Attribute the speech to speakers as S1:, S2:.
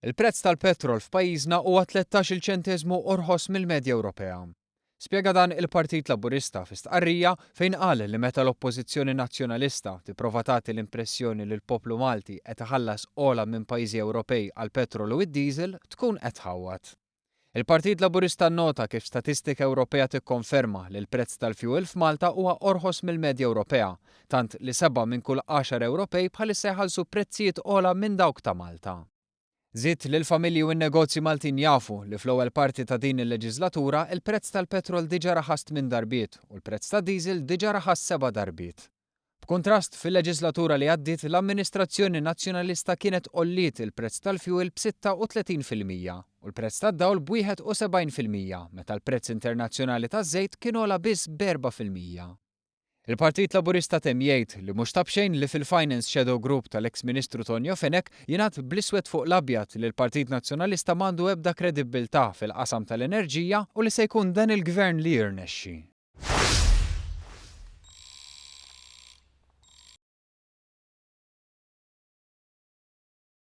S1: Il-prezz tal-petrol f'pajjiżna huwa 13-il ċenteżmu orħos mill-medja Ewropea. Spjega dan il-Partit Laburista fi stqarrija fejn qal li meta l-Oppożizzjoni Nazzjonalista tipprova tagħti l-impressjoni li l-poplu Malti qed iħallas ogħla minn pajjiżi Ewropej għall petrol u d-diesel tkun qed tħawwat. Il-Partit Laburista nnota kif statistika Ewropea tikkonferma li l-prezz tal-fuel f'Malta huwa orħos mill-medja Ewropea, tant li 7 minn kull 10 Ewropej bħalissa jħallsu prezzijiet ogħla minn dawk ta' Malta. Żied li l-familji u n-negozji Maltin jafu li fl-ewwel parti ta' din il-leġislatura il-prezz tal-petrol diġà raħast minn darbiet u l-prezz ta' diesel diġà raħas 7 darbiet. B'kuntrast fil-leġislatura li għaddiet l-Amministrazzjoni Nazzjonalista kienet qolliet il-prezz tal-fuel b'36% u l-prezz tad-dawl b'71% meta l-prezz internazzjonali taż-żejt kien ogħla biss b'4%. Il-Partit Laburista temm jgħid li mhux tabxejn li fil-Finance Shadow Group tal-eks Ministru Tonio Fenek jingħad bl-iswed fuq l-abjad li l-Partit Nazzjonalista m'għandu ebda kredibilità fil-qasam tal-enerġija u li se jkun dan il-gvern li jirnexxi.